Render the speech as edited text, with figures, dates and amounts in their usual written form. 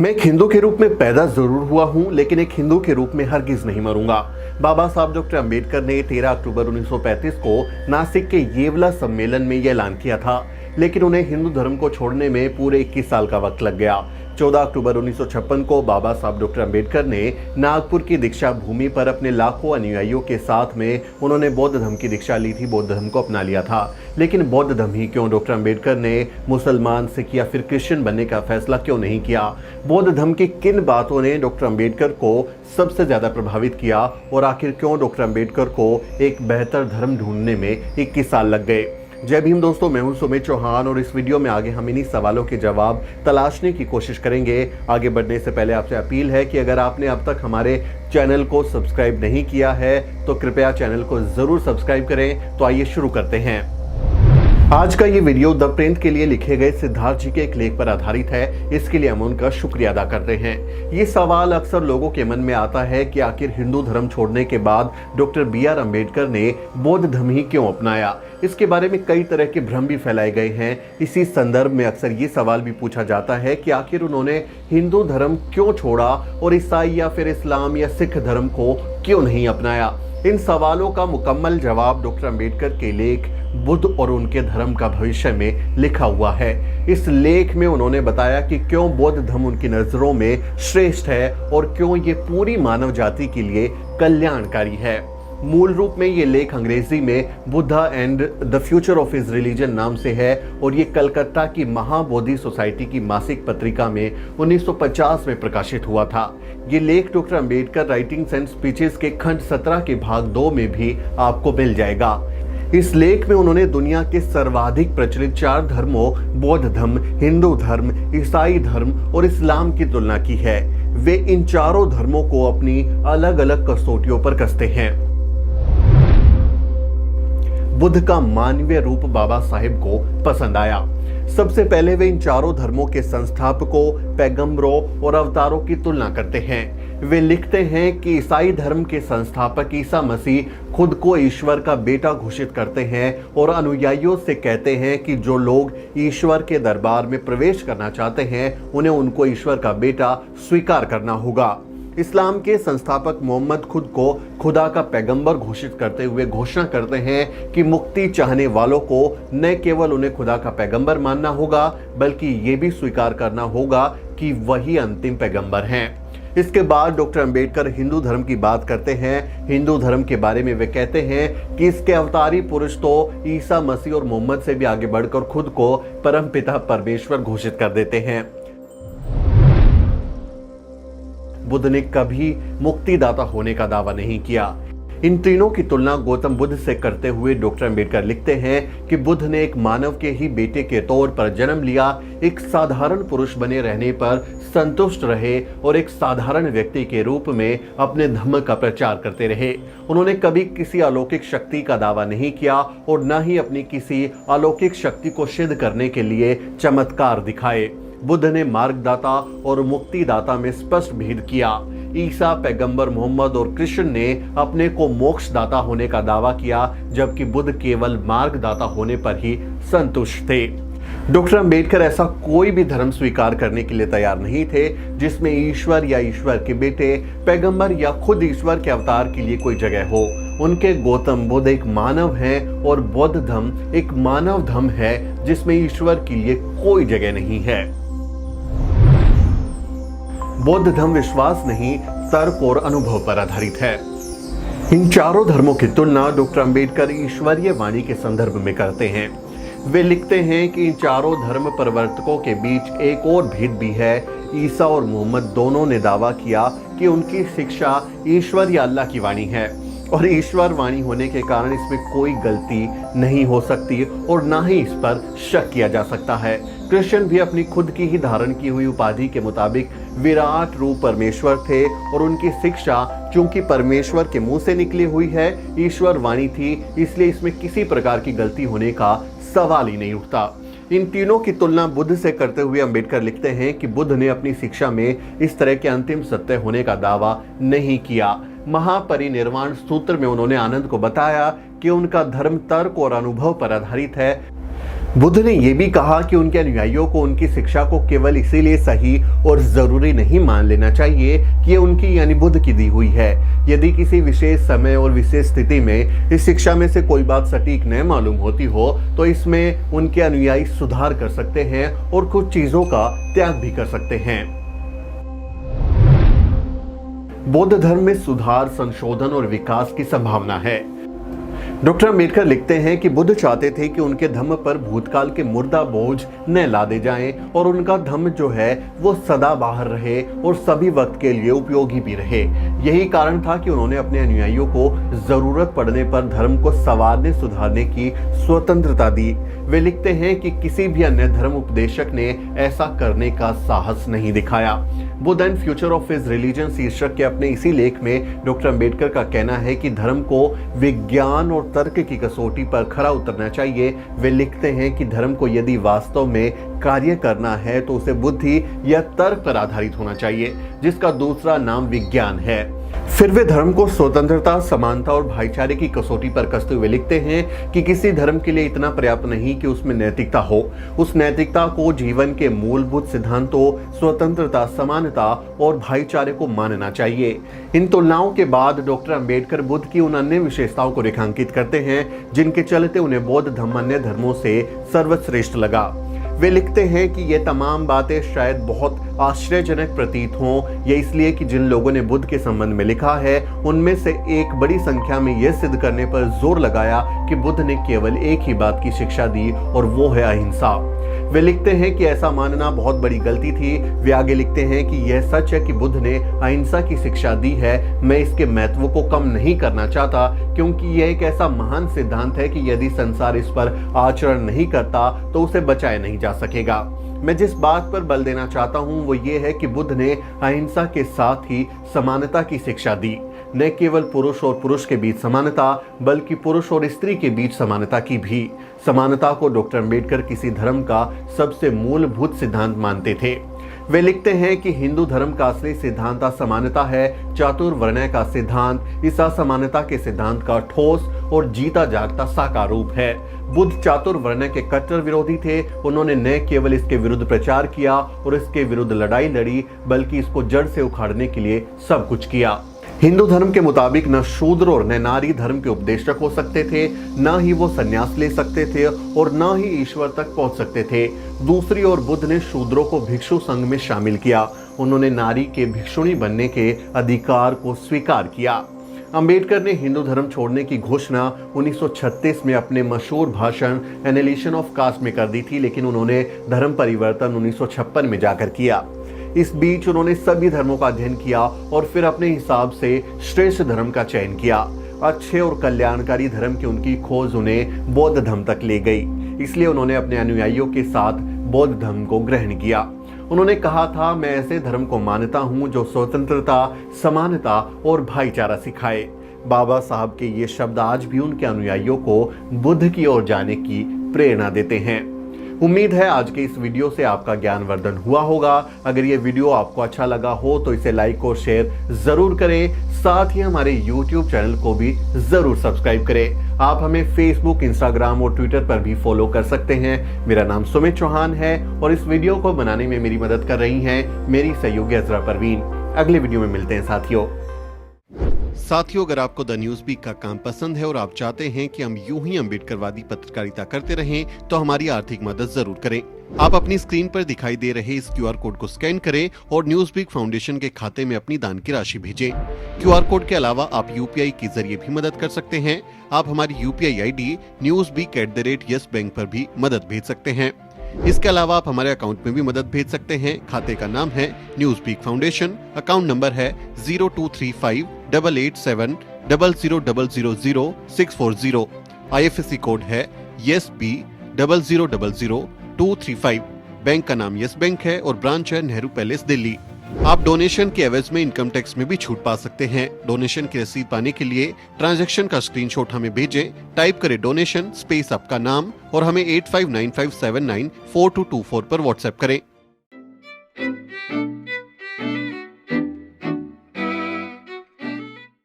मैं एक हिंदू के रूप में पैदा जरूर हुआ हूं, लेकिन एक हिंदू के रूप में हरगिज नहीं मरूंगा। बाबा साहब डॉक्टर अंबेडकर ने 13 अक्टूबर 1935 को नासिक के येवला सम्मेलन में यह ऐलान किया था, लेकिन उन्हें हिंदू धर्म को छोड़ने में पूरे 21 साल का वक्त लग गया। 14 अक्टूबर 1956 को बाबा साहब डॉक्टर अंबेडकर ने नागपुर की दीक्षा भूमि पर अपने लाखों अनुयायियों के साथ में उन्होंने बौद्ध धर्म की दीक्षा ली थी, बौद्ध धर्म को अपना लिया था। लेकिन बौद्ध धर्म ही क्यों, डॉक्टर अंबेडकर ने मुसलमान, सिख या फिर क्रिश्चियन बनने का फैसला क्यों नहीं किया? बौद्ध धर्म की किन बातों ने डॉक्टर अंबेडकर को सबसे ज्यादा प्रभावित किया और आखिर क्यों डॉक्टर अंबेडकर को एक बेहतर धर्म ढूंढने में 21 साल लग गए? जय भीम दोस्तों, मैं हूं सुमित चौहान और इस वीडियो में आगे हम इन्हीं सवालों के जवाब तलाशने की कोशिश करेंगे। आगे बढ़ने से पहले आपसे अपील है कि अगर आपने अब तक हमारे चैनल को सब्सक्राइब नहीं किया है तो कृपया चैनल को जरूर सब्सक्राइब करें। तो आइए शुरू करते हैं। आज का ये वीडियो द प्रिंट के लिए लिखे गए सिद्धार्थ जी के एक लेख पर आधारित है। इसके लिए हम उनका शुक्रिया अदा करते हैं। ये सवाल अक्सर लोगों के मन में आता है कि आखिर हिंदू धर्म छोड़ने के बाद डॉक्टर BR अम्बेडकर ने बौद्ध धर्म ही क्यों अपनाया? इसके बारे में कई तरह के भ्रम भी फैलाए गए हैं। इसी संदर्भ में अक्सर ये सवाल भी पूछा जाता है कि आखिर उन्होंने हिंदू धर्म क्यों छोड़ा और ईसाई या फिर इस्लाम या सिख धर्म को क्यों नहीं अपनाया? इन सवालों का मुकम्मल जवाब डॉक्टर अंबेडकर के लेख बुद्ध और उनके धर्म का भविष्य में लिखा हुआ है। इस लेख में उन्होंने बताया कि क्यों बौद्ध धर्म उनकी नजरों में श्रेष्ठ है और क्यों ये पूरी मानव जाति के लिए कल्याणकारी है। मूल रूप में ये लेख अंग्रेजी में Buddha and the future of his religion नाम से है और ये कलकत्ता की महाबोधि सोसाइटी की मासिक पत्रिका में 1950 में प्रकाशित हुआ था। ये लेख doctor Ambedkar writings and speeches के खंड 17 के भाग 2 में भी आपको मिल जाएगा। इस लेख में उन्होंने दुनिया के सर्वाधिक प्रचलित 4 धर्मों बौद्ध धर्म, हिंदू धर्म, ईसाई धर्म और इस्लाम की तुलना की है। वे इन चारों धर्मों को अपनी अलग अलग कसौटियों पर कसते हैं। बुद्ध का मानवीय रूप बाबा साहेब को पसंद आया। सबसे पहले वे इन चारों धर्मों के संस्थापकों, पैगंबरों और अवतारों की तुलना करते हैं। वे लिखते हैं कि ईसाई धर्म के संस्थापक ईसा मसीह खुद को ईश्वर का बेटा घोषित करते हैं और अनुयायियों से कहते हैं कि जो लोग ईश्वर के दरबार में प्रवेश करना चाहते हैं उन्हें उनको ईश्वर का बेटा स्वीकार करना होगा। इस्लाम के संस्थापक मोहम्मद खुद को खुदा का पैगंबर घोषित करते हुए घोषणा करते हैं कि मुक्ति चाहने वालों को न केवल उन्हें खुदा का पैगंबर मानना होगा बल्कि ये भी स्वीकार करना होगा कि वही अंतिम पैगंबर हैं। इसके बाद डॉक्टर अंबेडकर हिंदू धर्म की बात करते हैं। हिंदू धर्म के बारे में वे कहते हैं कि इसके अवतारी पुरुष तो ईसा मसीह और मोहम्मद से भी आगे बढ़कर खुद को परमपिता परमेश्वर घोषित कर देते हैं। बुद्ध ने कभी मुक्तिदाता होने का दावा नहीं किया। इन तीनों की तुलना गौतम बुद्ध से करते हुए डॉक्टर अंबेडकर लिखते हैं कि बुद्ध ने एक मानव के ही बेटे के तौर पर जन्म लिया, एक साधारण पुरुष बने रहने पर संतुष्ट रहे और एक साधारण व्यक्ति के रूप में अपने धर्म का प्रचार करते रहे। उन्होंने कभी किसी अलौकिक शक्ति का दावा नहीं किया और न ही अपनी किसी अलौकिक शक्ति को सिद्ध करने के लिए चमत्कार दिखाए। बुद्ध ने मार्गदाता और मुक्तिदाता में स्पष्ट भेद किया। ईसा, पैगंबर मोहम्मद और कृष्ण ने अपने को मोक्षदाता होने का दावा किया, जबकि बुद्ध केवल मार्गदाता होने पर ही संतुष्ट थे। डॉक्टर अंबेडकर ऐसा कोई भी धर्म स्वीकार करने के लिए तैयार नहीं थे जिसमें ईश्वर या ईश्वर के बेटे, पैगंबर या खुद ईश्वर के अवतार के लिए कोई जगह हो। उनके गौतम बुद्ध एक मानव हैं और बौद्ध धर्म एक मानव धर्म है जिसमें ईश्वर के लिए कोई जगह नहीं है। बौद्ध धर्म विश्वास नहीं, तर्क और अनुभव पर आधारित है। इन चारों धर्मों की तुलना डॉक्टर अंबेडकर ईश्वरीय वाणी के संदर्भ में करते हैं। वे लिखते हैं कि इन चारों धर्म प्रवर्तकों के बीच एक और भेद भी है। ईसा और मोहम्मद दोनों ने दावा किया कि उनकी शिक्षा ईश्वर या अल्लाह की वाणी है और ईश्वर वाणी होने के कारण इसमें कोई गलती नहीं हो सकती और ना ही इस पर शक किया जा सकता है। कृष्ण भी अपनी खुद की ही धारण की हुई उपाधि के मुताबिक विराट रूप परमेश्वर थे और उनकी शिक्षा चूंकि परमेश्वर के मुंह से निकली हुई है, ईश्वर वाणी थी, इसलिए इसमें किसी प्रकार की गलती होने का सवाल ही नहीं उठता। इन तीनों की तुलना बुद्ध से करते हुए अंबेडकर लिखते हैं कि बुद्ध ने अपनी शिक्षा में इस तरह के अंतिम सत्य होने का दावा नहीं किया। महापरिनिर्वाण सूत्र में उन्होंने आनंद को बताया कि उनका धर्म तर्क और अनुभव पर आधारित है। बुद्ध ने यह भी कहा कि उनके अनुयायियों को उनकी शिक्षा को केवल इसीलिए सही और जरूरी नहीं मान लेना चाहिए कि ये उनकी यानी बुद्ध की दी हुई है। यदि किसी विशेष समय और विशेष स्थिति में इस शिक्षा में से कोई बात सटीक न मालूम होती हो तो इसमें उनके अनुयायी सुधार कर सकते हैं और कुछ चीजों का त्याग भी कर सकते हैं। बौद्ध धर्म में सुधार, संशोधन और विकास की संभावना है। डॉक्टर अम्बेडकर लिखते हैं कि बुद्ध चाहते थे कि उनके धम्म पर भूतकाल के मुर्दा बोझ न लादे जाएं और उनका धम्म जो है वो सदा बाहर रहे और सभी वक्त के लिए उपयोगी भी रहे। यही कारण था कि उन्होंने अपने अनुयायियों को जरूरत पड़ने पर धर्म को संवारने सुधारने की स्वतंत्रता दी। वे लिखते हैं कि किसी भी अन्य धर्म उपदेशक ने ऐसा करने का साहस नहीं दिखाया। Buddha and future of his religion शीर्षक के अपने इसी लेख में डॉक्टर अम्बेडकर का कहना है कि धर्म को विज्ञान और तर्क की कसौटी पर खरा उतरना चाहिए। वे लिखते हैं कि धर्म को यदि वास्तव में कार्य करना है तो उसे बुद्धि या तर्क पर आधारित होना चाहिए, जिसका दूसरा नाम विज्ञान है। फिर वे धर्म को स्वतंत्रता, समानता और भाईचारे की कसौटी पर कसते हुए लिखते हैं कि किसी धर्म के लिए इतना पर्याप्त नहीं कि उसमें नैतिकता हो। उस नैतिकता को जीवन के मूलभूत सिद्धांतों, स्वतंत्रता, समानता और भाईचारे को मानना चाहिए। इन तुलनाओं के बाद डॉक्टर अम्बेडकर बुद्ध की उन अन्य विशेषताओं को रेखांकित करते हैं जिनके चलते उन्हें बौद्ध धर्म अन्य धर्मों से सर्वश्रेष्ठ लगा। वे लिखते हैं कि ये तमाम बातें शायद बहुत आश्चर्यजनक प्रतीत हों। ये इसलिए कि जिन लोगों ने बुद्ध के संबंध में लिखा है उनमें से एक बड़ी संख्या में यह सिद्ध करने पर जोर लगाया कि बुद्ध ने केवल एक ही बात की शिक्षा दी और वो है अहिंसा। वे लिखते हैं कि ऐसा मानना बहुत बड़ी गलती थी। वे आगे लिखते हैं कि यह सच है कि बुद्ध ने अहिंसा की शिक्षा दी है। मैं इसके महत्व को कम नहीं करना चाहता क्योंकि यह एक ऐसा महान सिद्धांत है कि यदि संसार इस पर आचरण नहीं करता तो उसे बचाया नहीं जा सकेगा। मैं जिस बात पर बल देना चाहता हूं वो ये है कि बुद्ध ने अहिंसा के साथ ही समानता की शिक्षा दी। न केवल पुरुष और पुरुष के बीच समानता बल्कि पुरुष और स्त्री के बीच समानता की भी। समानता को डॉक्टर अम्बेडकर किसी धर्म का सबसे मूलभूत सिद्धांत मानते थे। वे लिखते हैं कि हिंदू धर्म का असली सिद्धांत असमानता है, चातुर्वर्ण्य का सिद्धांत इस असमानता के सिद्धांत का ठोस और जीता जागता साकार रूप है। बुद्ध चातुर्वर्ण्य के कट्टर विरोधी थे। उन्होंने न केवल इसके विरुद्ध प्रचार किया और इसके विरुद्ध लड़ाई लड़ी बल्कि इसको जड़ से उखाड़ने के लिए सब कुछ किया। हिंदू धर्म के मुताबिक न शूद्र और न नारी धर्म के उपदेशक हो सकते थे, न ही वो संन्यास ले सकते थे और न ही ईश्वर तक पहुंच सकते थे। दूसरी ओर बुद्ध ने शूद्रों को भिक्षु संघ में शामिल किया। उन्होंने नारी के भिक्षुणी बनने के अधिकार को स्वीकार किया। अंबेडकर ने हिंदू धर्म छोड़ने की घोषणा 1936 में अपने मशहूर भाषण एनालिसिस ऑफ कास्ट में कर दी थी, लेकिन उन्होंने धर्म परिवर्तन 1956 में जाकर किया। इस बीच उन्होंने सभी धर्मों का अध्ययन किया और फिर अपने हिसाब से श्रेष्ठ धर्म का चयन किया। अच्छे और कल्याणकारी धर्म की उनकी खोज उन्हें बौद्ध धर्म तक ले गई। इसलिए उन्होंने अपने अनुयायियों के साथ बौद्ध धर्म को ग्रहण किया। उन्होंने कहा था, मैं ऐसे धर्म को मानता हूं जो स्वतंत्रता, समानता और भाईचारा सिखाए। बाबा साहब के ये शब्द आज भी उनके अनुयायियों को बुद्ध की ओर जाने की प्रेरणा देते हैं। उम्मीद है आज के इस वीडियो से आपका ज्ञानवर्धन हुआ होगा। अगर ये वीडियो आपको अच्छा लगा हो तो इसे लाइक और शेयर जरूर करें। साथ ही हमारे YouTube चैनल को भी जरूर सब्सक्राइब करें। आप हमें Facebook, Instagram और Twitter पर भी फॉलो कर सकते हैं। मेरा नाम सुमित चौहान है और इस वीडियो को बनाने में मेरी मदद कर रही हैं मेरी सहयोगी अजरा परवीन। अगले वीडियो में मिलते हैं साथियों, अगर आपको द न्यूज वीक का काम पसंद है और आप चाहते हैं कि हम यूं ही अम्बेडकरवादी पत्रकारिता करते रहें तो हमारी आर्थिक मदद जरूर करें। आप अपनी स्क्रीन पर दिखाई दे रहे इस QR कोड को स्कैन करें और न्यूज वीक फाउंडेशन के खाते में अपनी दान की राशि भेजें। QR कोड के अलावा आप UPI के जरिए भी मदद कर सकते हैं। आप हमारी UPI ID newsweek@yes bank पर भी मदद भेज सकते हैं। इसके अलावा आप हमारे अकाउंट में भी मदद भेज सकते हैं। खाते का नाम है news week foundation, account number है 02358800000640। IFSC कोड है YesB000235। बैंक का नाम यस बैंक है और ब्रांच है नेहरू पैलेस, दिल्ली। आप डोनेशन के एवज में इनकम टैक्स में भी छूट पा सकते हैं। डोनेशन की रसीद पाने के लिए ट्रांजैक्शन का स्क्रीनशॉट हमें भेजें। टाइप करें डोनेशन स्पेस आपका नाम और हमें 8595794224 पर व्हाट्सएप करें।